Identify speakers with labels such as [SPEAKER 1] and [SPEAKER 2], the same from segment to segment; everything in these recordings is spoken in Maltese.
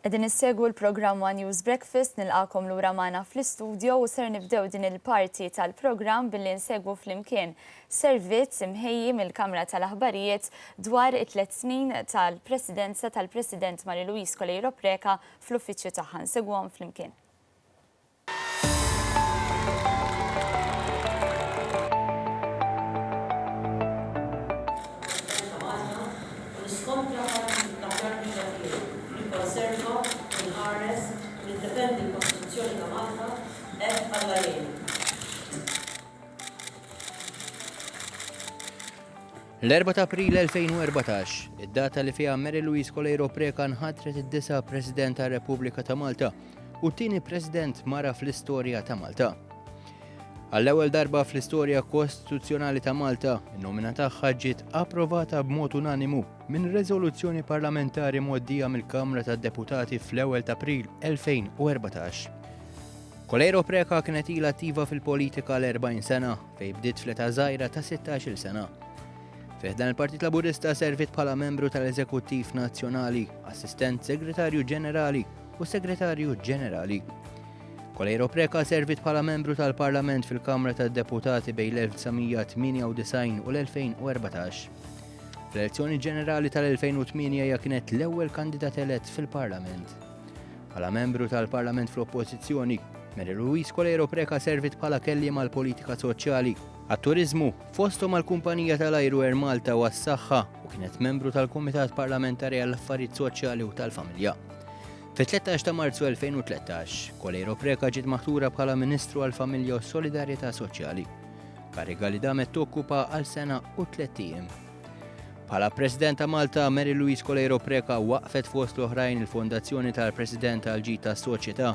[SPEAKER 1] Qegħdin issegwu l-programm One News Breakfast nilqakom lura magħna fl-istudio u ser nibdew din il-parti tal-programm billi nsegwu flimkien servizz imħejji mill-Kamra tal-Aħbarijiet dwar it-3 snin tal-Presidenza tal-President Marie-Louise Colleiro Preca fl-uffiċċju tagħha. Nsegwuhom flimkien.
[SPEAKER 2] L-4 ta' April 2014, id-data li fiha Marie-Louise Colleiro Preca nħatret id-9 President tar-Repubblika ta' Malta u t-tieni President mara fl-istorja ta' Malta. Għall-ewwel darba fl-istorja kostituzzjonali ta' Malta, in-nomina tagħha ġiet approvata b'mod unanimu minn riżoluzzjoni parlamentari mgħoddija mill-Kamra tad-Deputati fl-ewwel ta' April 2014. Colleiro Preca kienet ilha attiva fil-politika l-40 sena fejn bdiet fl-età żgħira ta' 16-il sena. Fiħdan il-Partit Laburista servit bħala membru tal-Eżekuttiv Nazzjonali, Assistent Segretarju Ġenerali u Segretarju Ġenerali. Colleiro Preca servit bħala membru tal-Parlament fil-Kamra tad-Deputati bejn l-1998 u l-2014. Fl-elezzjoni ġenerali tal-2008 hija kienet l-ewwel kandidat elett fil-Parlament. Bħala membru tal-Parlament fl-Oppożizzjoni, Marie-Louise Colleiro Preca servit bħala kelliem għall-politika soċjali, għat-turizmu, fosthom għall-Kumpanija tal-Ajru Air Malta u għas-Saħħa u kienet membru tal-Kumitat Parlamentari għall-Affarijiet Soċjali u tal-Familja. Fit-13 ta' Marzu 2013, Colleiro Preca ġiet maħtura bħala Ministru għall-Familja u Solidarjetà Soċjali, kariga li damet tokkupa għal sena u 3 ijiem. Bħala President ta' Malta, Marie-Louise Colleiro Preca waqfet fost l-oħrajn il-Fondazzjoni tal-President għall-Ġid tas-Soċjetà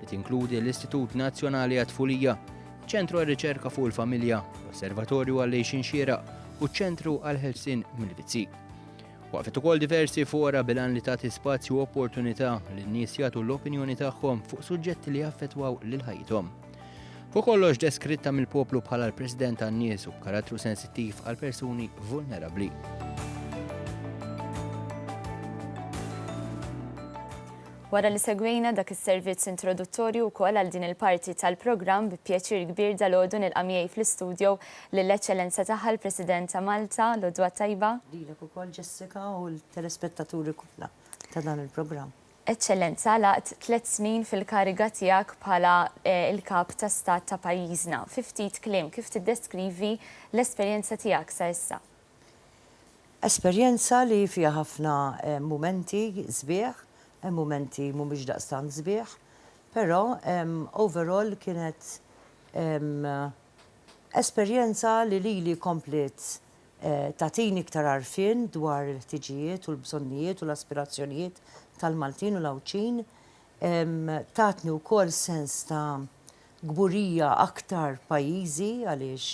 [SPEAKER 2] li tinkludi l-Istitut Nazzjonali għat-Tfulija, ċentru għal-riċerka fuq il-familja, l-Osservatorju għal-lejxin xieraq u ċentru għal-ħelsien mill-vizzi. Waqfet ukoll diversi fora bilan li tagħti spazju u opportunità li n-nies jagħtu l-opinjoni tagħhom fuq suġġetti li jaffettwaw lil ħajjithom. Fuq kollox deskritta mill-poplu bħala l-President tan-nies u b'karattru sensittiv għal persuni vulnerabbli.
[SPEAKER 1] Wara li segwejna dak is-servizz introduttorju wkoll għal din il-parti tal-programm bi pjaċir kbir dalgħodu nilqa' miegħi fl-istudju lill-eċċellenza tagħha l-President ta' Malta, Lodwa Tajba.
[SPEAKER 3] Lilek ukoll Jessica u l-telespettaturi kollha ta' dan il-programm.
[SPEAKER 1] Eċċellenza, laqt 3 snin fil-kariga tiegħek bħala il-kap ta' stat ta' pajjiżna. Fi ftit kliem kif tiddeskrivi l-esperjenza tiegħek sa issa?
[SPEAKER 3] Esperjenza li fiha ħafna mumenti sbieħ, momenti mhumiex daqstant sbieħ, però overall kienet esperjenza li lili komplet tagħtini iktar għarfien dwar il-ħtiġijiet u l-bżonnijiet u l-aspirazzjonijiet tal-Maltin u l-Awċin, tatni wkoll sens ta' gburija aktar pajjiżi għaliex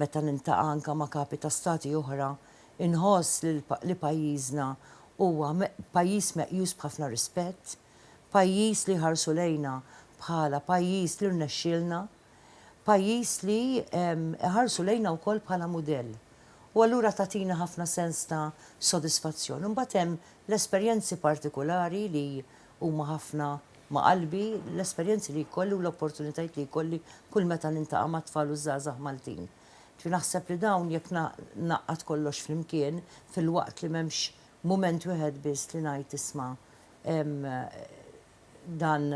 [SPEAKER 3] meta nintaqa' anke ma' kapi ta' stati oħra inħoss li pajjiżna huwa pajjiż meqjus b'ħafna rispett, pajjiż li ħarsu lejna bħala pajjiż li rnexxielna, pajjiż li ħarsu lejna wkoll bħala mudell. U allura tagħtina ħafna sens ta' sodisfazzjon. Imbagħad hemm l-esperjenzi partikolari li huma ħafna ma' qalbi, l-esperjenzi li jkolli u l-opportunitajiet li jkolli kull meta nintaqa' ma' tfal u żgħażagħ Maltin. Naħseb li dawn jekk naqqad kollox flimkien fil-waqt li m'hemmx moment wieħed biss li ngħid isma' dan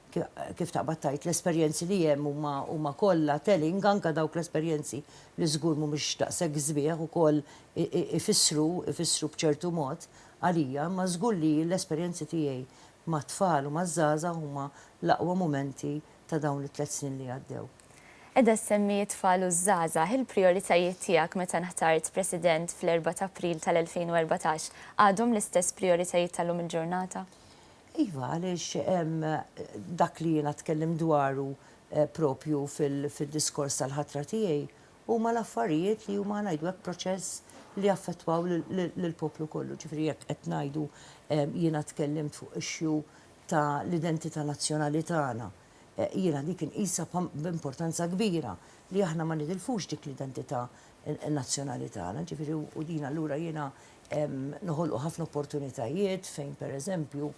[SPEAKER 3] kif taqbad tajt l-esperjenzi li hemm huma kollha telling anke dawk l-esperjenzi li żgur mhumiex daqshekk sbieħ ukoll ifissru b'ċertu mod għalija, ma żgur li l-esperjenzi tiegħi ma' tfal u ma' żgħażagħ huma l-aqwa mumenti ta' dawn it-3 snin li għaddew.
[SPEAKER 1] Edha semmi tfal u żgħażagħ, il-prijoritajiet tiegħek meta nħtart President fl-4 ta' April tal-2014 għadhom l-istess prijoritajiet tal-lum il-ġurnata?
[SPEAKER 3] Iva, għaliex dak li jiena tkellem dwaru propju fil-diskors tal-ħatra tiegħi huma l-affarijiet li huma ngħidu hekk proċess li affettwaw lill-poplu kollu. Ġifieri jekk qed ngħidu jiena tkellimt fuq ixju ta' l-identità nazzjonali tagħna. Jiena dik inqisha b'importanza kbira li aħna ma nidilfux dik l-identità nazzjonali tagħna, ġifieri u din allura jiena noħolqu ħafna opportunitajiet fejn pereżempju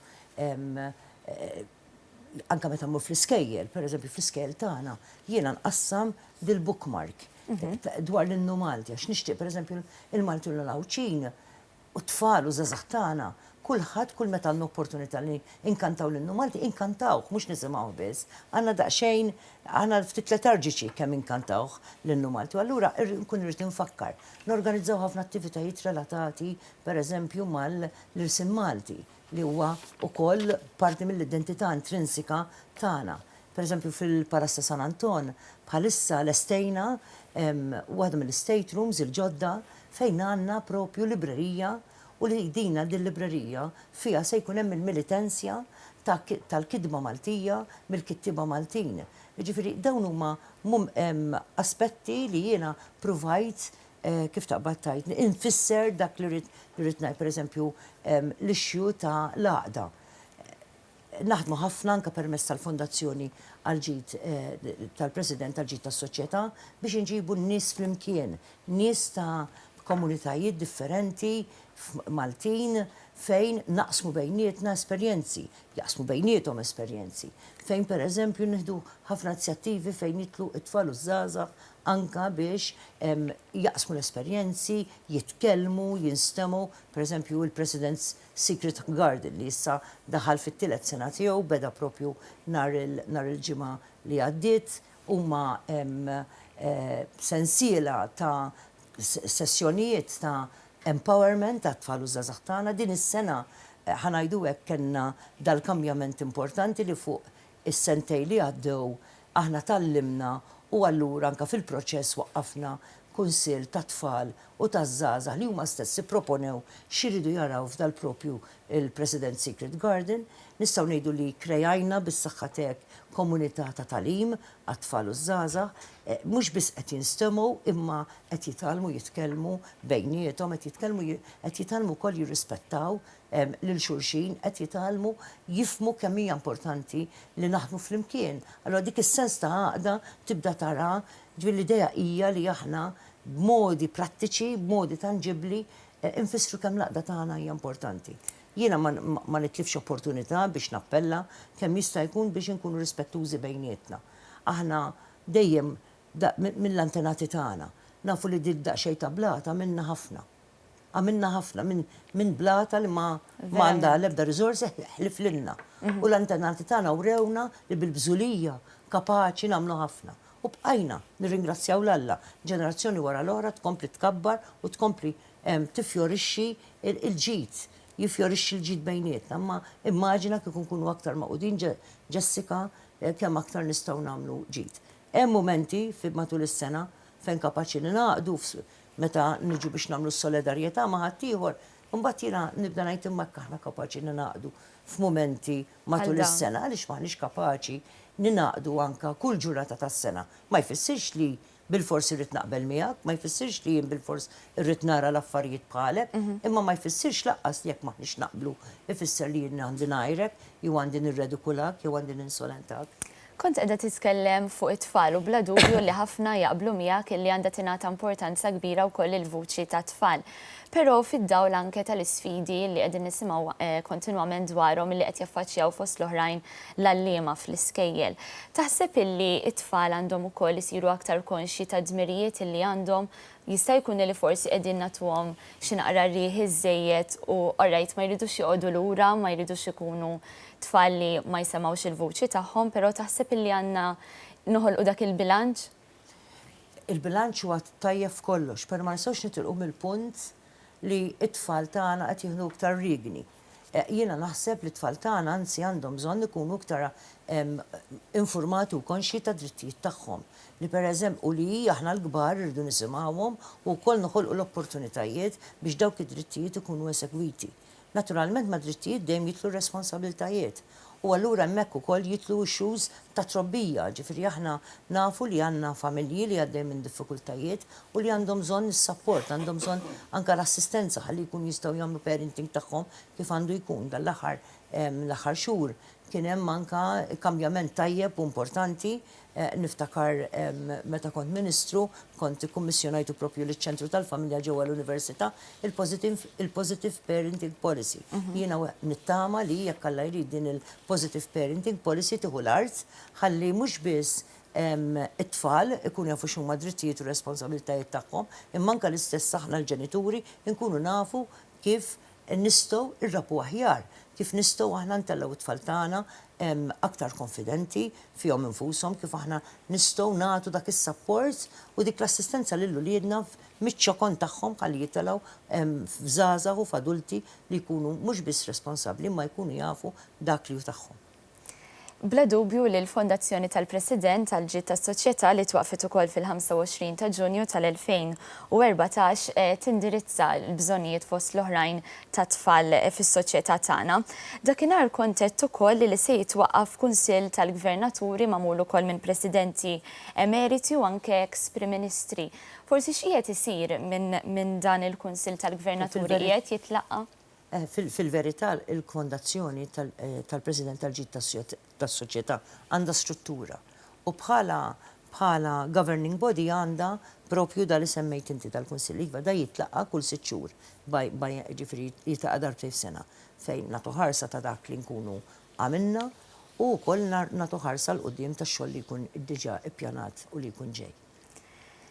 [SPEAKER 3] anka meta mmur fl-iskejjel, pereżempju fl-iskejjel tagħna, jiena nqassam dil-bookmark dwar l-innu Malti, għax nixtieq pereżempju il-Malti u l-Lawċin u tfal u żgħażagħ tagħna, kulħadd kull meta għandna opportunità li inkantaw l-innu Malti, inkantawh, mhux nisimgħu biss. Għandna daqsxejn, għandna ftit letarġiċi kemm inkantawh l-innu Malti. U allura nkun irid infakkar. Norganizzaw ħafna attivitajiet relatati pereżempju mal-irsim Malti li huwa wkoll parti mill-identità intrinsika tagħna. Pereżempju fil-Palazza San Anton bħalissa l-estejna waħda mill-estate rooms il-ġodda fejn għandna propju librerija u li dina din-librerija fija se jkun hemm il-militenzja tal-kidba Maltija mill-kittiba Maltin. Jiġifieri dawn huma aspetti li jiena provajt kif taqbad tajt infisser dak li rrid ngħid pereżempju l-ixju ta' l-għaqda. Naħdmu ħafna anke permezz tal-Fondazzjoni għal-ġid tal-President għal-ġid tas-soċjetà biex inġibu n-nies flimkien, nies ta' komunitajiet differenti Maltin fejn naqsmu bejnietna esperjenzi, jaqsmu bejnietom esperjenzi, fejn pereżempju nieħdu ħafna inizjattivi fejn jitlu it-tfal u żgħażagħ anka biex jaqsmu l-esperjenzi, jitkellmu, jinstemu, pereżempju il-President's Secret Garden li issa daħal fit-tielet sena tiegħu beda propju nhar il-ġimgħa li għaddiet huma sensiela ta' sessjonijiet ta' empowerment ta' tfal u żgħażagħ tagħna. Din is-sena ħanajdu hekk kellna dal-kambjament importanti li fuq is-sentej li għaddew aħna tallimna u allura anke fil-proċess waqqafna kunsill ta' tfal u ta' żgħażagħ li huma stess ipproponew x'iridu jaraw f'dal propju il-President Secret Garden. Nistgħu ngħidu li krejajna bis-saħħatek komunità ta' talim għat-tfal u żgħażagħ, mhux biss qed jinstemu imma qed jitalmu jitkellmu bejniethom, qed jitalmu wkoll jirrispettaw lil xulxin, qed jitalmu jifmu kemm hija importanti li naħdmu flimkien. Allura dik is-sens ta' għaqda tibda tara ġifieri l-idea hija li aħna b'modi prattiċi, b'modi tanġibbli infissru kemm l-għaqda tagħna hija importanti. Jiena ma nitlifx opportunità biex nappella kemm jista' jkun biex inkunu rispettużi bejnietna. Aħna dejjem mill-antenati tagħna nafu li dil daqsxejn ta' blata minna ħafna. Għamilna ħafna minn blata li ma għandha l-ebda riżorsi ħlif lilna. U l-antenati tagħna urewna li bil-bżulija kapaċi nagħmlu ħafna. U bqajna nirringrazzjaw l-Alla ġenerazzjoni wara l-oħra tkompli tkabbar u tkompli tifjorixxi il-ġid. Jifjorixxi l-ġid bejnietna, imma immaġina kif nkunu aktar maqudin Jessica kemm aktar nistgħu nagħmlu ġid. Hemm momenti matul is-sena fejn kapaċi ningħaqdu meta niġu biex nagħmlu s-solidarjetà ma' ħaddieħor, imbagħad jiena nibda ngħid imma aħna kapaċi ningħaqdu f'mumenti matul is-sena għaliex m'aħniex kapaċi ningħaqdu anke kull ġurnata tas-sena. Ma jfissirx li bil-fors irrid naqbel miegħek, ma jfissirx li jien bil-fors irrid nara l-affarijiet bħalek, imma ma jfissirx laqqas li jekk maħniex naqblu, ifisser li jien għandi ngħajrek, jew għandi nirredikulak, jew għandi ninsolentak.
[SPEAKER 1] Kont qiegħda titkellem fuq it-tfal u bla dubju li ħafna jaqblu miegħek li għandha tingħata importanza kbira wkoll il-vuċi tat-tfal. Però fid-dawl anke tal-isfidi li qegħdin nisimgħu kontinwament dwarhom li qed jaffaċċjaw fost l-oħrajn l-għalliema fl-iskejjel. Taħseb illi t-tfal għandhom ukoll isiru aktar konxi ta' dmirijiet illi għandhom jista' jkun li forsi qegħdin nagħtuhom xi naqra rieħi żejjed u orrajt ma jridux joqogħdu lura, ma jridux ikunu tfal li ma jsemgħux il-vuċi tagħhom, però taħseb illi għandna noħolqu dak il-bilanċ?
[SPEAKER 3] Il-bilanċ huwa tajjeb f'kollox, però ma nistgħux nitilqu mill-punt li t-tfal tagħna qed jieħdu iktar rigni. Jiena naħseb li t-tfal tagħna anzi għandhom bżonn ikunu iktar informati u konxi ta' drittijiet tagħhom. Li pereżempju li aħna l-kbar irridu nisimgħuhom u wkoll noħolqu l-opportunitajiet biex dawk id-drittijiet ikunu esegwiti. Naturalment ma' drittijiet dejjem jitlu responsabiltajiet. U allura hemmhekk ukoll jitlu issues ta' trobbija, ġifieri aħna nafu li għandna familji li għaddej minn diffikultajiet u li għandhom bżonn is-support, għandhom bżonn anke l-assistenza ħalli jkunu jistgħu jagħmlu parenting tagħhom kif għandu jkun. Dal-aħħar l-aħħar xhur. Kien hemm anka kambjament tajjeb u importanti. Niftakar meta kont Ministru, kont ikkummissjonajtu propju liċ-ċentru tal-familja ġewwa l-Università il-Positive Parenting Policy. Jiena nittama li jekk Alla jrid din il-Positive Parenting Policy tieħu l-art ħalli mhux biss it-tfal ikunu jafu x'huma drittijiet u responsabilitajiet tagħhom, imma anke l-istess aħna l-ġenituri nkunu nafu kif nistgħu irrabu aħjar, kif nistgħu aħna ntellaw it-tfal tagħna aktar konfidenti fihom infushom, kif aħna nistgħu nagħtu dak is-support u dik l-assistenza lil uliedna miċ-ċokon tagħhom ħalli jitellgħu f'żgħażagħ u f'adulti li jkunu mhux biss responsabbli ma jkunu jafu dak li hu tagħhom.
[SPEAKER 1] Bla dubju li l-Fondazzjoni tal-President tal-Ġid tas-Soċjetà li twaqfet ukoll fil-25 ta' Ġunju tal-2014 tindirizza l-bżonnijiet fost l-oħrajn ta' tfal fis-soċjetà tagħna. Dakinhar kontett ukoll li se jitwaqqaf kunsill tal-Gvernaturi magħmul ukoll minn presidenti emeriti u anke ex-Prim Ministri. Forsi x'qiegħed isir minn dan il-Kunsill tal-Gvernaturi qiegħed jitlaqa'?
[SPEAKER 3] Fil-verità, il-fondazzjoni tal-President tal-Ġid tas-Soċjetà għandha struttura u bħala governing body għandha propju li semmejt inti tal-Kunsill iva da jitlaqa' kull 6 xhur ġifieri jitlaqa' darbtejn f'sena fejn nagħtu ħarsa ta' dak li nkunu għamilna u wkoll nagħtu ħarsa l-qudiem tax-xogħol li jkun diġà ippjanat u li jkun ġej.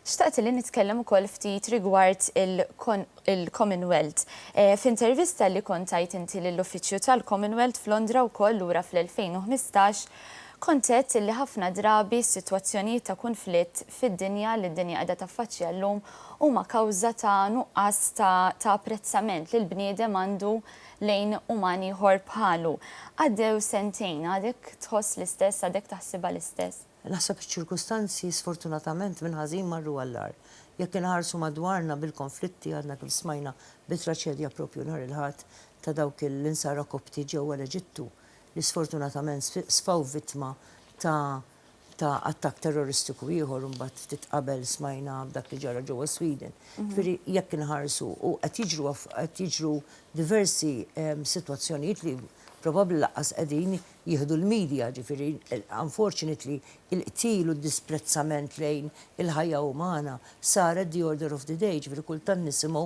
[SPEAKER 1] Xtaqt li nitkellem ukoll ftit rigward il-Commonwealth. F'intervista li kontajt inti lill-Uffiċċju tal-Commonwealth f'Londra wkoll lura fl-2015 kontet li ħafna drabi sitwazzjonijiet ta' konflitt fid-dinja li d-dinja qiegħda taffaċċja llum huma kawża ta' nuqqas ta' apprezzament li l-bniedem għandu lejn uman ieħor bħalu. Għaddew sentejn, għadek tħoss l-istess, għadek taħsibha l-istess?
[SPEAKER 3] Naħseb iċ-ċirkustanzi sfortunatament minn ħażin marru għall-ar. Jekk inħarsu madwarna bil-konflitti għadna kif smajna bit-traċedja propju nhar il-ħadd ta' dawk l-insara kopti ġewwa l-Eġittu li sfortunatament sfaw vittma ta' attakk terroristiku ieħor u mbagħad ftit qabel smajna b'dak li ġara ġewwa Sweden. Ġifieri jekk inħarsu u qed jiġru diversi sitwazzjonijiet li probabbli laqqas qegħdin jieħdu l-medja, ġifieri unfortunately il-qtil u d-disprezzament lejn il-ħajja umana saret the order of the day, ġifieri kultant nisimgħu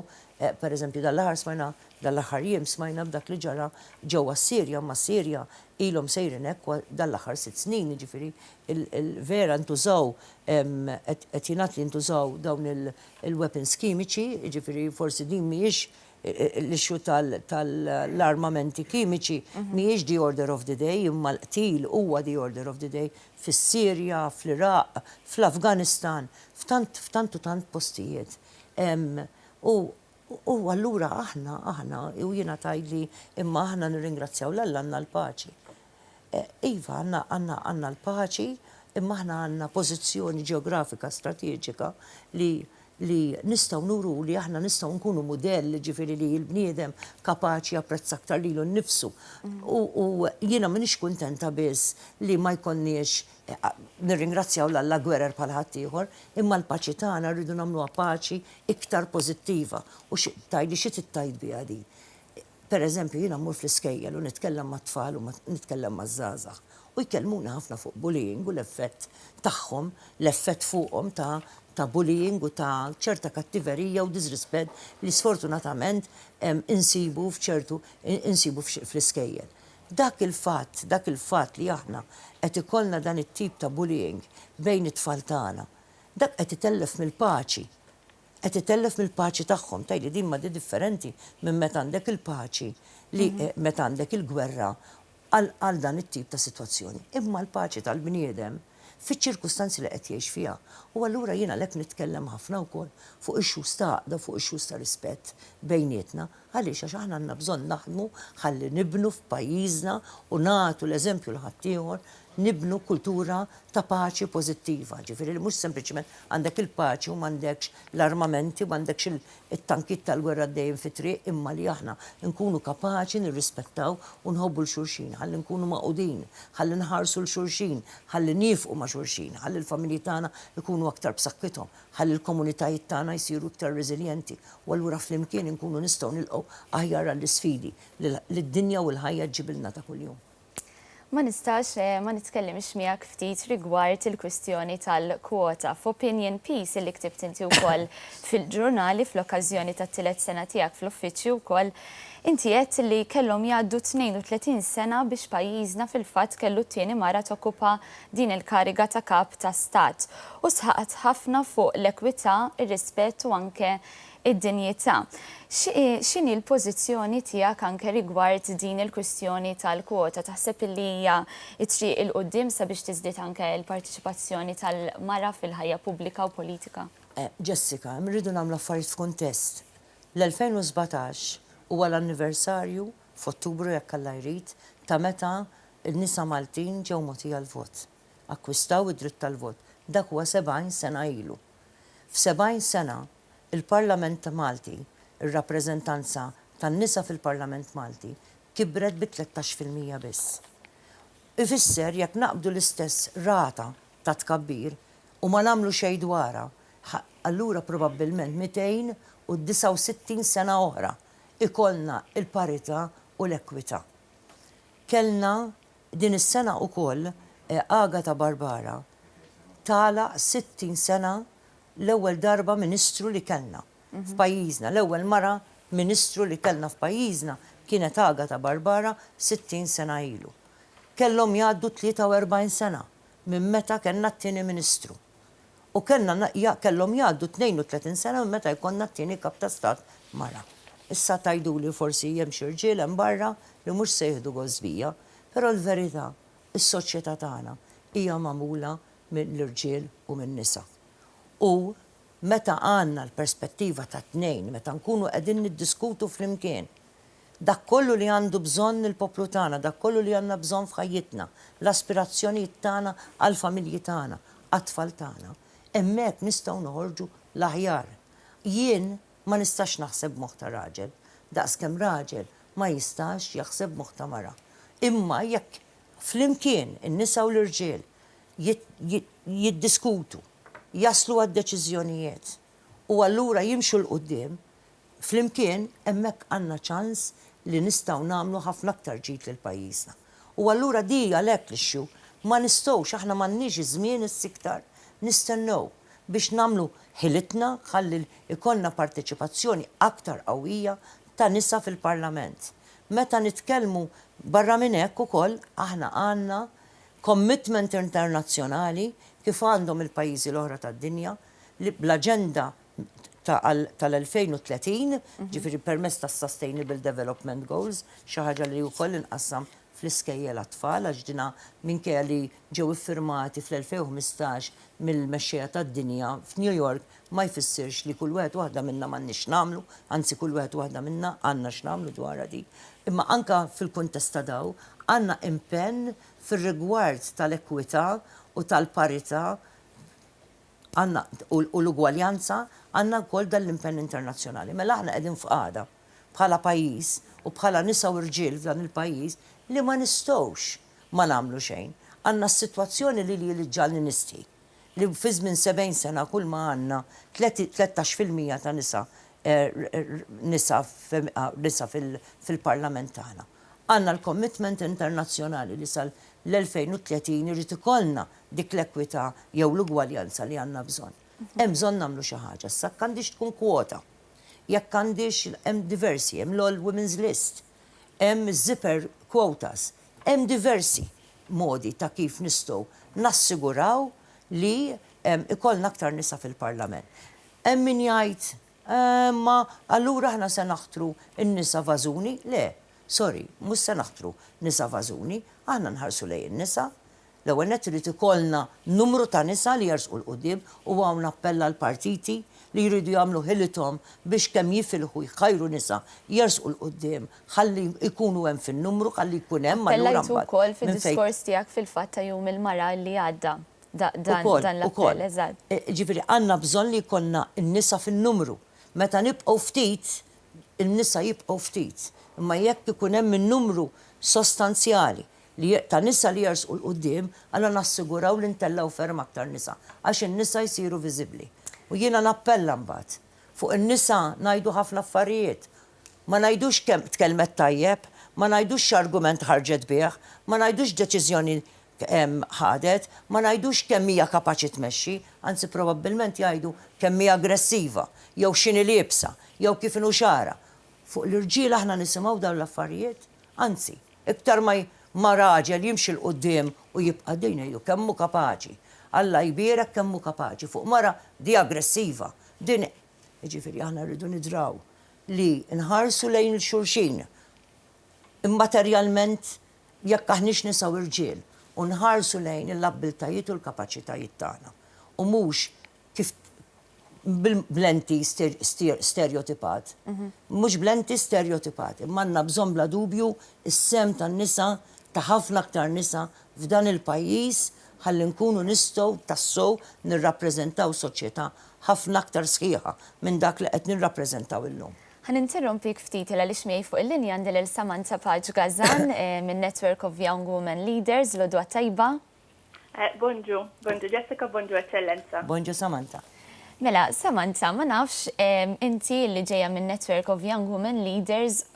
[SPEAKER 3] pereżempju dal-aħħar jiem smajna b'dak li ġara ġewwa Sirja, ma' Sirja ilhom sejrin hekk dal-aħħar 6 snin, ġifieri il-vera ntużaw qed jingħad li ntużaw dawn il-weapons kimiċi, ġifieri forsi din mhijiex l-ixju tal-armamenti kimiċi mhijiex the order of the day, imma l-qtil huwa the order of the day fis-Sirja, fl-Iraq, fl-Afganistan, f'tant u tant postijiet. U allura aħna u jiena tgħidli imma aħna nirringrazzjaw l-Alla għandna l-paċi. Iva għandna l-paċi imma aħna għandna pożizzjoni ġeografika strateġika li nistgħu nuru li aħna nistgħu nkunu mudell ġifieri li l-bniedem kapaċi japprezza aktar lilu nnifsu. U jiena m'iniex kuntenta biss li ma jkollniex nirringrazzjaw l-Alla gwerer bħal ħadd ieħor, imma l-paċi tagħna rridu nagħmluha paċi iktar pożittiva u tgħidli xi tittajt biha din. Pereżempju jiena mmur fl-iskejjel u nitkellem mat-tfal u nitkellem maż-żgħażagħ u jkellmuna ħafna fuq bullying u l-effett tagħhom, l-effett fuqhom ta' bullying u ta' ċerta kattiverija u disrispett li sfortunatament insibu fl-iskejjel. Dak il-fatt li aħna qed ikollna dan it-tip ta' bullying bejn it-tfal tagħna, dak qed itellef mill-paċi. Qed itellef mill-paċi tagħhom, tgħidli din ma di differenti minn meta għandek il-paċi li meta għandek il-gwerra għal dan it-tip ta' sitwazzjoni. Imma l-paċi tal-bniedem fiċ-ċirkustanzi li qed jgħix fiha. U allura jiena lek nitkellem ħafna wkoll fuq ix-xhus ta' għaqda, fuq ix-xhus ta' rispett bejnietna, għaliex għax aħna għandna bżonn naħdmu ħalli nibnu f'pajjiżna u nagħtu l-eżempju l ħaddieħor nibnu kultura ta' paċi pozittiva. Ġifiri li mux sempliciment għandek il-paċi u m'għandekx l-armamenti, u m'għandekx il-tankit tal-gwerra dejjem fit-triq, imma li aħna nkunu kapaċi nirrispettaw u nħobbu l-xurxin, ħalli nkunu maqudin, ħalli nħarsu l-xurxin, ħalli nifqu ma' xurxin, ħalli l-familji tagħna ikunu aktar b'saħħithom, ħalli l-komunitajiet tagħna jsiru iktar reżiljenti. U allura flimkien nkunu nistgħu nilqgħu aħjar għall-isfidi li d-dinja u l-ħajja ġibilna ta' kuljum.
[SPEAKER 1] Ma nistax ma nitkellimx miegħek ftit rigward il-kwistjoni tal-kwota. F'Opinion Piece illi ktibt inti wkoll fil-ġurnali fl-okkażjoni tat-tielet sena tiegħek fl-uffiċċju wkoll, inti qed li kellhom jgħaddu 32 sena biex pajjiżna fil-fatt kellu t-tieni mara tokkupa din il-kariga ta' kap ta' stat. U sħaqet ħafna fuq l-ekwità, ir-rispett u anke id-dinjità. X'inhi l-pożizzjoni tiegħek anke rigward din il-kwistjoni tal-kwota? Taħseb li hija t-triq il-qudiem sabiex tiżdied anke l-partiċipazzjoni tal-mara fil-ħajja pubblika u politika?
[SPEAKER 3] Jessica, rridu nagħmlu affarijiet f'kuntest. L-2017 huwa l-anniversarju f'Ottubru jekk Alla jrid ta' meta n-nisa Maltin ġew mogħtija l-vot. Akkwistaw id-dritt tal-vot. Dak huwa 70 sena ilu. F'70 sena il-Parlament Malti, ir-rappreżentanza tan-nisa fil-Parlament Malti kibret bi 13% biss. Ifisser jekk naqbdu l-istess rata ta' tkabbir u ma nagħmlu xejn dwarha, allura probabbilment 269 sena oħra ikollna il-parità u l-ekwità. Kellna din is-sena wkoll Agata Barbara tala 60 sena l-ewwel darba ministru li kellna f'pajjiżna, l-ewwel mara ministru li kellna f'pajjiżna kienet Agata Barbara 60 sena ilu. Kellhom jgħaddu 43 sena minn meta kellna t-tieni ministru. U kellhom jgħaddu 32 sena minn meta jkollna t-tieni kap ta' stat mara. Issa tgħiduli forsi hemm xi irġiel hemm barra li mhux se jieħdu gosbija, però l-verità is-soċjetà tagħna hija magħmula mill-irġiel u min-nisa. U meta għandna l-perspettiva ta' tnejn, meta nkunu qegħdin niddiskutu flimkien, dak kollu li għandu bżonn il-poplu tagħna, dak kollu li għandna bżonn f'ħajjitna, l-aspirazzjonijiet tagħna għall-familji tagħna, għat-tfal tagħna, hemmhekk nistgħu noħorġu l-aħjar. Jien ma nistax naħseb moħħ ta' raġel, daqskemm raġel ma jistax jaħseb moħħ ta' mara. Imma jekk flimkien in-nisa u l-irġiel jiddiskutu, jaslu għad-deċiżjonijiet u allura jimxu l-qudiem, flimkien hemmhekk għandna ċans li nistgħu nagħmlu ħafna aktar ġid lil pajjiżna. U allura di għalhekk l-ixxu ma nistgħux aħna m'għandniex iż-żmien issiktar nistennew biex nagħmlu ħilitna ħalli ikollna parteċipazzjoni aktar qawwija ta' nisa fil-Parlament. Meta nitkellmu barra minn hekk ukoll aħna għandna commitment internazzjonali kif għandhom il-pajjiżi l-oħra tad-dinja li bl-aġenda tal-2030, ġifieri permezz tas-Sustainable Development Goals, xi ħaġa li wkoll inqassam fl-iskejjel għat-tfal għax dina minkejja li ġew iffirmati fl-2015 mill-mexxejja tad-dinja f'New York ma jfissirx li kull wieħed waħda minna m'għandniex nagħmlu, anzi kull wieħed waħda minna għandna x'nagħmlu dwarha di. Imma anka fil-kuntest ta' daw għandna impenn fir-rigward tal-ekwità u tal-parità u l-ugwaljanza għandna wkoll dal-impenn internazzjonali. Mela aħna qegħdin f'qagħda bħala pajjiż u bħala nisa u rġiel f'dan il-pajjiż li ma nistgħux ma nagħmlu xejn. Għandna s-sitwazzjoni li ġalni nisti li fi żmien 70 sena kull ma għandna 13% ta' nisa fil-Parlament tagħna. Għandna l-commitment internazzjonali li l-2030 irid ikollna dik l-ekwità jew l-ugwaljanza li għandna bżonn. Hemm bżonn nagħmlu xi ħaġa, issa għandix tkun kwota. Jekk għandix hemm diversi, hemm l-All Women's List, hemm zipper quotas, hemm diversi modi ta' kif nistgħu nassiguraw li ikollna aktar nisa fil-Parlament. Hemm min jgħid ma allura aħna se naħtru n-nisa vażuni, le. Sorry, mhux se naħtru nisa vażuni, aħna nħarsu lejn in-nisa. L-ewwel nett irid ikollna numru ta' nisa li jersqu l-qudiem u hawn nappella l-partiti li jridu jagħmlu ħilithom biex kemm jifilħu jħajru nisa jersqu l-qudiem, ħalli jkunu hemm fin-numru, ħalli jkun hemm allura
[SPEAKER 1] Appellajtu wkoll fid-diskors tiegħek fil-fatt ta' jum il-mara li għadda. Dan l-appell, eżatt.
[SPEAKER 3] Ġifieri għandna bżonn li jkollna n-nisa fin-numru. Meta nibqgħu ftit, in-nisa jibqgħu ftit. Imma jekk ikun hemm in-numru sostanzjali li ta' nisa li jersqu l-qudiem, alla nassiguraw li ntellaw ferm aktar nisa għax in-nisa jsiru viżibbli. U jiena nappella mbagħad fuq in-nisa ngħidu ħafna affarijiet. Ma ngħidux kemm tkellmet tajjeb, ma ngħidux x'argument ħarġet bih, ma ngħidux deċiżjoni ħadet, ma ngħidux kemm hija kapaċi tmexxi, anzi probabbilment jgħidu kemm hija aggressiva, jew x'inhi liebsa, jew kif inhu xara. Fuq l-irġiel aħna nisimgħu dawn l-affarijiet, anzi, iktar ma raġel jimxi l-qudiem u jibqa' dejna kemm hu kapaċi. Alla jbierek kemm hu kapaċi. Fuq mara di aggressiva. Din jiġifieri aħna rridu nidraw li nħarsu lejn il-xulxin. Immaterjalment jekk aħniex nisaw irġiel u nħarsu lejn l-abbiltajiet u l-kapaċitajiet tagħna. U mhux kif blenti stereotipat. Mhux blenti stereotipat. Imma għandna bżonn bla dubju is-sem tan-nisa ta' ħafna aktar nisa f'dan il-pajjiż ħalli nkunu nistgħu tassew nirrappreżentaw soċjetà ħafna aktar sħiħa minn dak li qed nirrappreżentaw illum.
[SPEAKER 1] Ħaninterrompik ftit għaliex miegħi fuq il-linja għandi lil Samantha Paġ Gazan min Network of Young Women Leaders l-Odwa Tajba.
[SPEAKER 4] Bonġu Jessica, bonġu Eccellenza.
[SPEAKER 3] Bonġu Samantha.
[SPEAKER 1] Mela, Samantha, ma nafx inti li ġejja minn Network of Young Women Leaders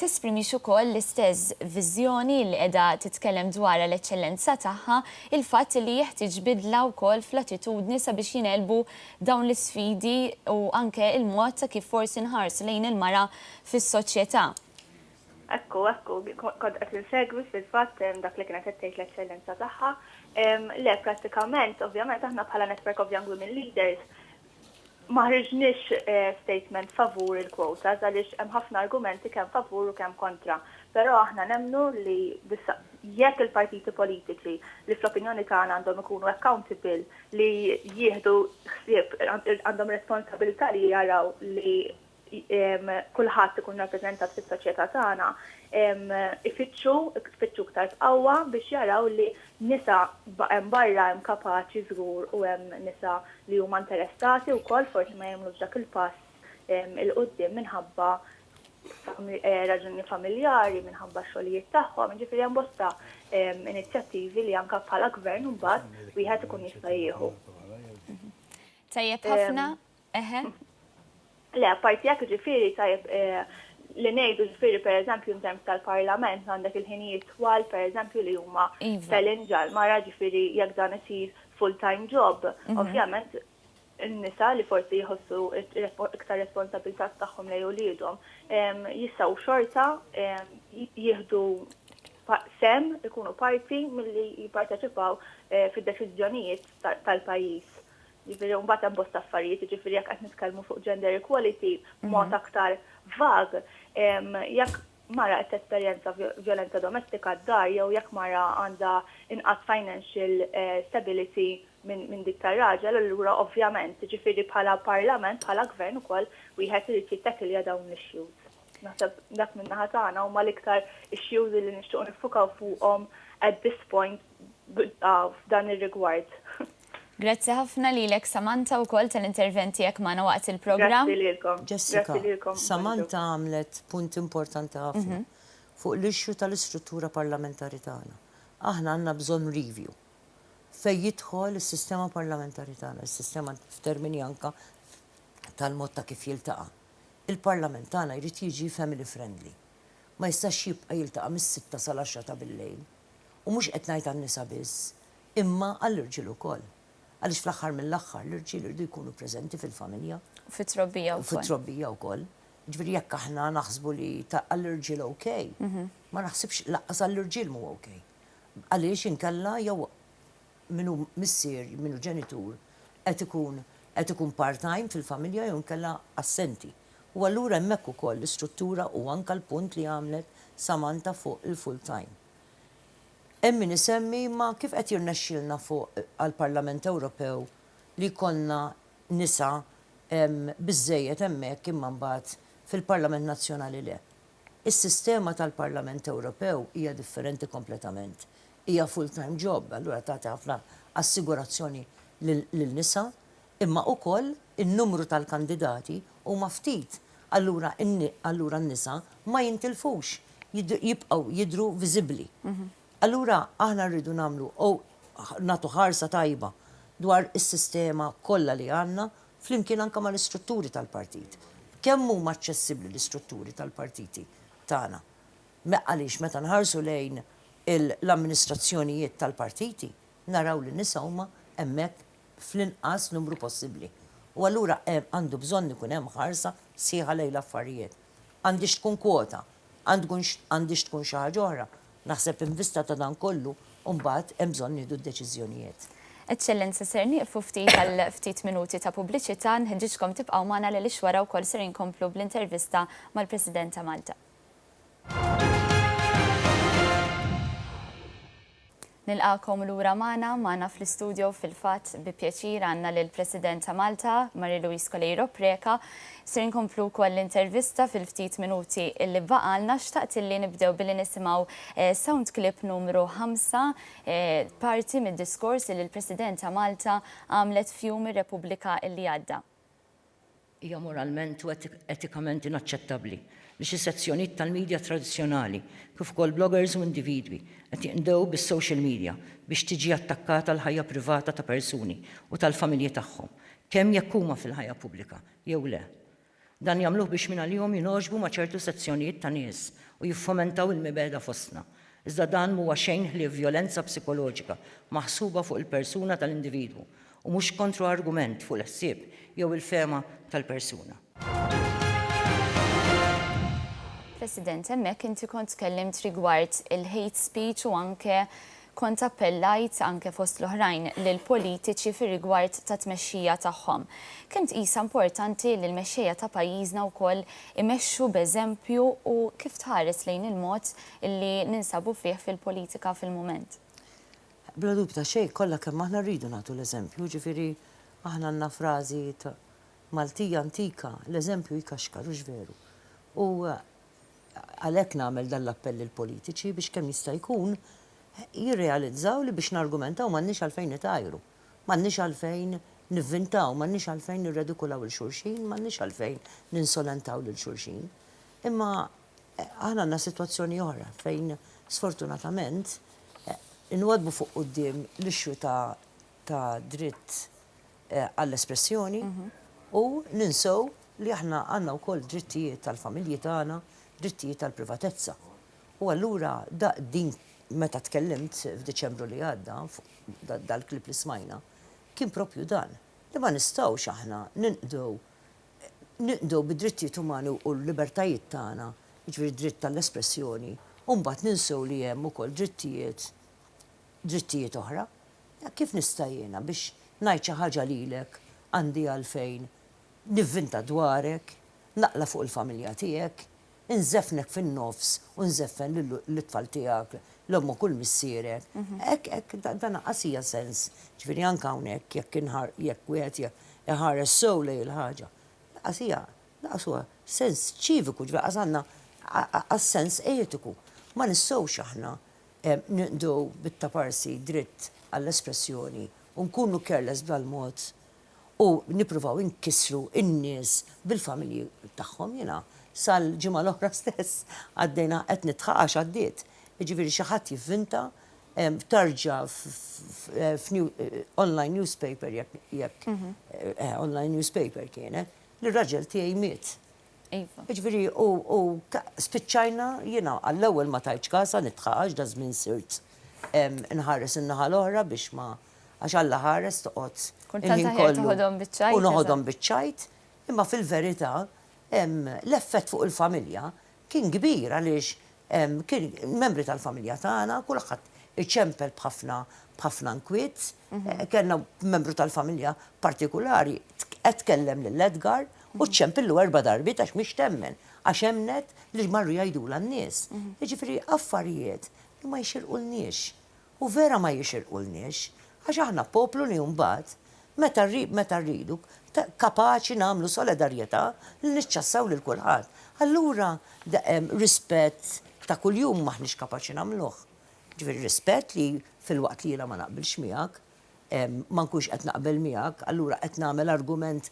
[SPEAKER 1] tesprimi ukoll l-istess viżjoni li qiegħda titkellem dwar l-eċċellenza tagħha, il-fatt li jeħtieġ bidla wkoll fl-attitudni sabiex jinelbu dawn l-isfidi u anke il-mod ta' kif forsi nħarsu lejn il-mara fis-soċjetà.
[SPEAKER 4] Ekku, kont qed insegwi fil-fatt dak li kienet qed tgħid l-eċċellenza tagħha. Le, prattikament, ovvjament aħna bħala Network of Young Women Leaders ma ħriġniex statement favur il-quotas għaliex hemm ħafna argumenti kemm favur u kemm kontra. Però aħna nemmnu li jekk il-partiti politiċi li fl-opinjoni tagħna għandhom ikunu accountable li jieħdu ħsieb għandhom responsabilità li jaraw li kulħadd ikun rappreżentat fis-soċjetà tagħna, ifittxu ktar qawwa biex jaraw li nisa hemm barra hemm kapaċi żgur u hemm nisa li huma interessati wkoll forsi ma jagħmlux dak il-pass il-qudiem minħabba raġuni familjari, minħabba xogħlijiet tagħhom, ġifieri hemm bosta inizjattivi li anke bħala gvern mbagħad wieħed ikun jista' jieħu.
[SPEAKER 1] Tajjeb ħafna,
[SPEAKER 4] Le, apparti jekk ġifieri tajjeb li ngħidu ġifieri pereżempju in terms tal-Parlament għandek il-ħinijiet twal pereżempju li huma tal-inġal mara ġifieri jekk dan isir full-time job. Ovvjament in-nisa li forsi jħossu iktar responsabilità tagħhom lejn uliedhom jistgħu xorta jieħdu sem ikunu parti milli jipparteċipaw fid-deċiżjonijiet tal-pajjiż. Ġifieri mbagħad hemm bosta affarijiet, ġifieri jekk qed nitkellmu fuq gender equality mod aktar vag, jekk mara qed tesperjenza violenza domestika d-dar jew jekk mara għandha inqas financial stability minn dik tar-raġel, allura ovvjament ġifieri bħala parlament, bħala gvern ukoll wieħed irid jittakilja dawn l-issues. Naħseb dak minn naħa tagħna huma l-iktar issues li nixtiequ nifukaw fuqhom at this point f'dan ir-rigward.
[SPEAKER 1] Grazzi ħafna lilek Samantha wkoll tal-interventi jekk magħna waqt il-programm.
[SPEAKER 4] Grazzi lilkom.
[SPEAKER 3] Jessica, Samantha għamlet punt importanti ħafna fuq l-ixxu tal-istruttura parlamentari tagħna. Aħna għandna bżonn review fejn jidħol is-sistema parlamentari tagħna, is-sistema f'termini anke tal-mod ta' kif jiltaqa'. Il-Parlament tagħna jrid jiġi family friendly. Ma jistax jibqa' jiltaqa' mis-6 sal-10 ta' bil-lejl. U mhux qed ngħid għan-nisa biss, imma għall-irġiel ukoll. Għaliex fl-aħħar mill-aħħar l-irġiel irdu jkunu preżenti fil-familja.
[SPEAKER 1] Fit-trobbija wkoll.
[SPEAKER 3] Fit-trobbija wkoll. Ġifieri jekk aħna naħsbu li għall-irġiel okej, ma naħsibx laqqas għall-irġiel mhu okej. Għaliex inkella jew minnu missier, minnu ġenitur qed ikun part-time fil-familja jew inkella assenti. U allura hemmhekk ukoll l-istruttura u anke l-punt li għamlet Samantha fuq il-full-time. Emmi nisemmi ma kif qed jirnexxielna fuq għall-Parlament Ewropew li konna nisa biżejjed hemmhekk imma mbagħad fil-Parlament Nazzjonali le. Is-sistema tal-Parlament Ewropew hija differenti kompletament. Hija full-time job, allura tagħti ħafna assigurazzjoni lil-nisa, imma wkoll in-numru tal-kandidati huma ftit. Allura n-nisa ma jintilfux, jibqgħu jidru viżibbli. Allura aħna rridu nagħmlu nagħtu ħarsa tajba dwar is-sistema kollha li għandna flimkien anke mal-istrutturi tal-partit. Kemm huma aċċessibbli l-istrutturi tal-partiti tagħna? Għaliex meta nħarsu lejn l-amministrazzjonijiet tal-partiti, naraw li nisa huma hemmhekk fl-inqas numru possibbli. U allura għandu bżonn ikun hemm ħarsa sieħa lejn l-affarijiet. Għandix tkun kwota, għandix tkun xi ħaġa oħra. Naħseb invista ta' dan kollu u mbagħad hemm bżonn nieħdu d-deċiżjonijiet.
[SPEAKER 1] Eccellenza, ser nieqfu ftit minuti ta' pubbliċità, nħeġġiġkom tibqgħu magħna li wara wkoll ser inkomplu bl-intervista mal-President ta' Malta. Nilqakom lura magħna fl-istudio fil-fatt bi pjaċir għandna lill-President ta' Malta, Marie-Louise Coleiro Preca. Ser inkomplu wkoll l-intervista fil-ftit minuti illi baqalna, xtaqt illi nibdew billi nisimgħu sound clip numru 5, parti mid-diskors li l-President ta' Malta għamlet f'jum ir-Repubblika illi għadda.
[SPEAKER 5] Hija moralment u etikament inaċċettabbli li xi sezzjonijiet tal-medja tradizzjonali kif ukoll bloggers u individwi qed jindew bis-social media biex tiġi attakkata l-ħajja privata ta' persuni u tal-familji tagħhom, kemm jekk huma fil-ħajja pubblika jew le. Dan jagħmluh biex minn għalihom jinoġbu ma' ċertu sezzjonijiet ta' nies u jiffomentaw il-mibeda fostna. Iżda dan huwa xejn ħlief vjolenza psikoloġika maħsuba fuq il-persuna tal-individwu u mhux kontro argument fuq l-ħsieb jew il-fema tal-persuna.
[SPEAKER 1] President, hemmhekk inti kont tkellimt rigward il-hate speech u anke kont appellajt anke fost l-oħrajn lil politiċi fir rigward ta' tmexxija tagħhom. Kemm tqisha importanti li l-mexxejja ta' pajjiżna wkoll imexxu b'eżempju u kif tħares lejn il-mod illi ninsabu fih fil-politika fil-mument?
[SPEAKER 3] Bla dubju ta' xejn kollha kemm aħna rridu nagħtu l-eżempju, ġifieri aħna għandna frażi ta' Maltija antika, l-eżempju jikaxkarux veru. U għalhekk nagħmel dan l-appell il-politiċi biex kemm jista' jkun jirrealizzaw li biex nargumentaw m'għandniex għalfejn nitajru, m'għandniex għalfejn nivvintaw, m'għandniex għalfejn nirredikulaw il-xulxin, m'għandniex għalfejn ninsolentaw lil xulxin. Imma aħna għandna sitwazzjoni oħra fejn sfortunatament inwadbu fuq quddiem l-ixxu ta' dritt għall-espressjoni u ninsew li aħna għandna wkoll drittijiet tal-familji tagħna, drittijiet tal-privatezza. U allura din meta tkellimt f'Diċembru li għadda, dal-klip li smajna, kien propju dan. Li ma nistgħux aħna ninqdew bid-drittijiet umani u l-libertajiet tagħna, jiġifieri dritt tal-espressjoni, u mbagħad ninsew li hemm ukoll drittijiet oħra. Kif nista' jiena biex ngħid xi ħaġa lilek għandi għalfejn nivvinta dwarek, naqla fuq il-familja tiegħek, inżeffnek fin-nofs u nżeffen l-tfal tiegħek, l-ommu kull missierek. Hekk dan qasija sens. Ġifieri anke hawnhekk jekk wieħed iħares sew lejn il-ħaġa. Qasija sens ċiviku, ġifieri għandna għas-sens etiku. Ma nistgħux aħna niqdew bit-taparsi dritt għall-espressjoni u nkunu careless b'dal-mod u nippruvaw inkissru in-nies bil-familji tagħhom. Jiena sal-ġimgħa l-oħra stess għaddejna qed nitħaqax għaddiet. Jiġifieri xi ħadd jivvinta tarġa online newspaper jekk online newspaper kienet li r-raġel tiegħi miet. Jiġifieri u spiċċajna jiena għall-ewwel ma tajtx kasa nitħaqax da żmien sirt inħares in-naħa l-oħra biex ma għax Alla ħares toqgħod il-ħin kollu u noħodhom biċ-ċajt, imma fil-verità l-effett fuq il-familja kien kbir għaliex kien membri tal-familja tagħna kulħadd iċempel b'ħafna nkwiet, kellna membru tal-familja partikolari qed tkellem lil Edgar u ċempillu 4 darbi għax mhix temmen għax hemmnet li marru jgħidula n-nies. Jiġifieri affarijiet li ma jxirqulniex u vera ma jxirqulniex għax aħna poplu li mbagħad meta rridu kapaċi nagħmlu solidarjetà li niċċassaw lil kulħadd. Allura rispett ta' kuljum maħniex kapaċi nagħmluh. Ġifieri rispett li fil-waqt li jiena ma naqbilx miegħek, ma nkunx qed naqbel miegħek, allura qed nagħmel argument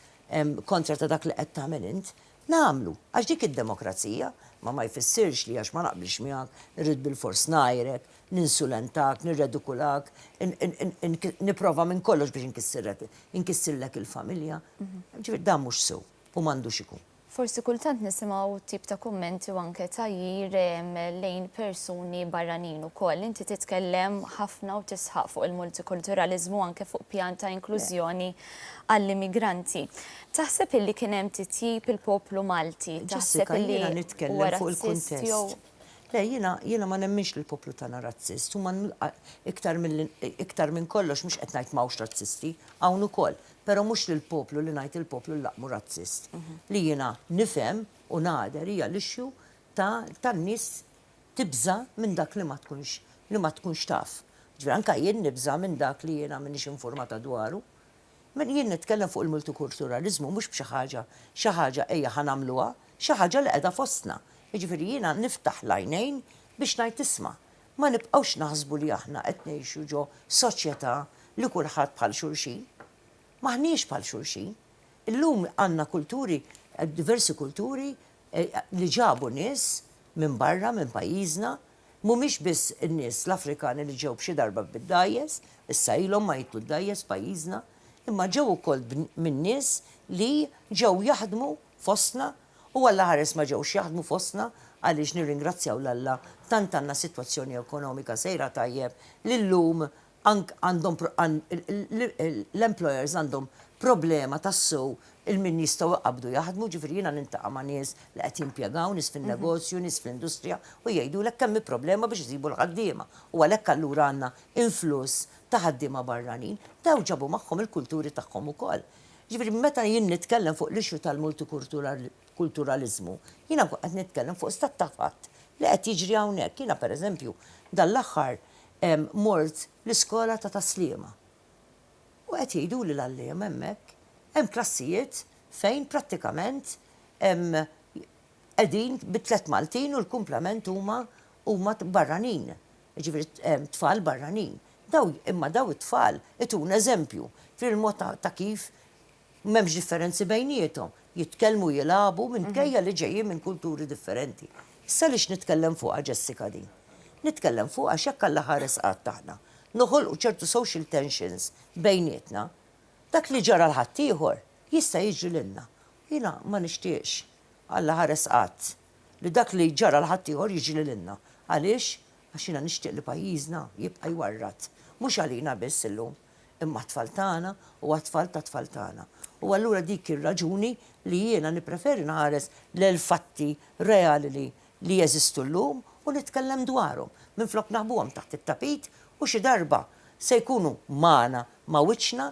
[SPEAKER 3] kontra ta' dak li qed tagħmel int, nagħmlu. Għax dik id-demokrazija ma jfissirx li għax ma naqbilx miegħek, nirrid bil-fors ngħajrek, ninsulentak, nirredukulak, nipprova minn kollox biex inkissirlek il-familja. Ġifieri dan mhux sew u m'għandux ikun.
[SPEAKER 1] Forsi kultant nisimgħu tip ta' kummenti u anke tajjir lejn persuni barranin ukoll. Inti titkellem ħafna u tisħaq fuq il-multikulturalizmu anke fuq pjan ta' inklużjoni għall-immigranti. Taħseb illi kien hemm titjib il-poplu Malti? Taħseb illi
[SPEAKER 3] nitkellem fuq il-kuntest. Le, jiena ma nemminx li l-poplu tagħna razzist, u iktar minn kollox mhux qed ngħid m'hawnx razzisti, hawn ukoll, però mhux lill-poplu li ngħid il-poplu li laqmu razzist. Li jiena nifhem u ngħader hija l-issue tan-nies tibża minn dak li ma tkunx taf. Ġifieri anke jien nibża minn dak li jiena m'iniex informata dwaru. Jien nitkellem fuq il-multikulturalizmu mhux b'xi ħaġa ejja ħanamluha, xi ħaġa li qiegħda fostna. Jiġifieri jiena niftaħ l-għajnejn biex ngħid isma', ma nibqgħux naħsbu li aħna qed ngħixu ġo soċjetà li kulħadd bħal xulxin. Maħniex bħal xulxin. Illum għandna kulturi, diversi kulturi li ġabu nies minn barra, minn pajjiżna, mhumiex biss in-nies l-Afrikani li ġew b'xi darba bid-dajjes, issa ilhom ma jitlu d-dajjes pajjiżna, imma ġew ukoll minn nies li ġew jaħdmu fostna u Alla ħares ma ġewx jaħdmu fostna għaliex nirringrazzjaw l-Alla tant għandna sitwazzjoni ekonomika sejra tajjeb li llum l-employers għandhom problema tassew il-min jistgħu qabdu jaħdmu, ġifieri jiena nintaqa' ma' nies li qed jimpjegaw, nies fin-negozju, nies fl-industrija u jgħidulek kemm problema biex iżibu l-ħaddiema. U għalhekk allura għandna influss ta' ħaddiema barranin, daw ġabu magħhom il-kulturi tagħhom ukoll. Ġifieri meta jien nitkellem fuq l-ixju tal-multikulturalizmu, jiena qed nitkellem fuq stat ta' fatt li qed jiġri hawnhekk. Jiena pereżempju dal-aħħar mort l-iskola ta' Taslima. U qed jgħiduli l-għalliem hemmhekk hemm klassijiet fejn prattikament qegħdin bit-tlet Maltin u l-kumplament huma barranin. Ġifieri tfal barranin. Imma daw it-tfal itun eżempju fil-mod ta' kif m'hemmx differenzi bejniethom, jitkellmu jilagħbu minkejja li ġejjin minn kulturi differenti. Issa lix nitkellem fuqha Jessica din. Nitkellem fuqha x'hekk Alla ħares qatt taħna. Noħolqu ċertu social tensions bejnietna. Dak li ġara l-ħadd ieħor jista' jiġri lilna. Jiena ma nixtieqx Alla ħares qatt li dak li ġara l-ħadd ieħor jiġri lilna. Għaliex? Għax jiena nixtieq li pajjiżna jibqa' jwarrat. Mhux għalina biss illum, imma t-tfal tagħna u għat-tfal ta' tfal tagħna. U allura dik ir-raġuni li jiena nippreferi nħares l-fatti reali li jeżistu llum u nitkellem dwarhom minflok naħbuhom taħt it-tapit u xi darba se jkunu magħna ma' wiċċna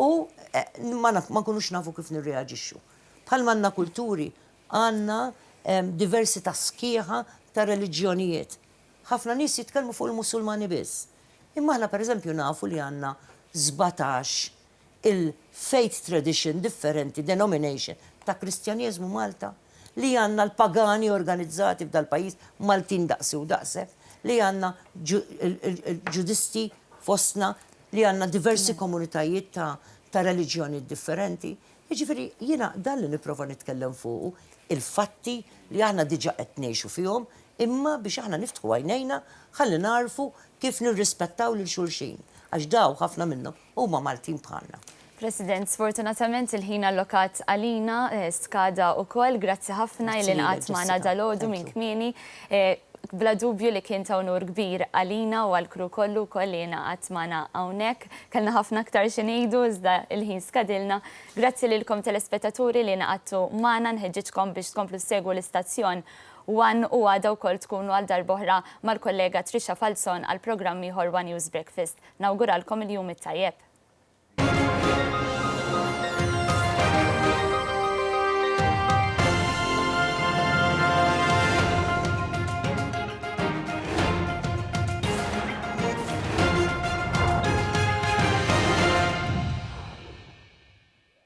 [SPEAKER 3] u ma nkunux nafu kif nirreaġixxu. Bħalma għandna kulturi għandna diversità sħiħa ta' reliġjonijiet. Ħafna nies jitkellmu fuq il-Musulmani biss. Imma aħna pereżempju nafu li għandna 17 il-faith tradition differenti, denomination ta' Kristjanieżmu Malta, li għandna l-pagani organizzati f'dal pajjiż Maltin daqsi u daqsef, li għandna ġudisti fostna, li għandna diversi komunitajiet ta' reliġjoni differenti. Jiġifieri jiena dan li nipprova nitkellem fuq il-fatti li aħna diġà qed ngħixu fihom, imma biex aħna niftħu għajnejna ħalli narfu kif nirrispettaw lil xulxin. Għax daw ħafna minnhom huma Maltin bħalna.
[SPEAKER 1] President, sfortunatament il-ħin allokat għalina skada wkoll, grazzi ħafna il inqatt magħna dalodu minn kmieni. Bla dubju li kien ta' unur kbir għalina u għal-kru kollu wkoll li inqatt magħna hawnhekk. Kellna ħafna aktar xi ngħidu iżda il-ħin skadilna. Grazzi lilkom telespettaturi li inqattu magħna, nħeġġitkom biex tkomplu segwu l-istazzjon One u għada wkoll tkunu għal darbohra mal-kollega Trisha Falson għal programm ieħor One News Breakfast. Nawguralkom il-jum it-tajjeb.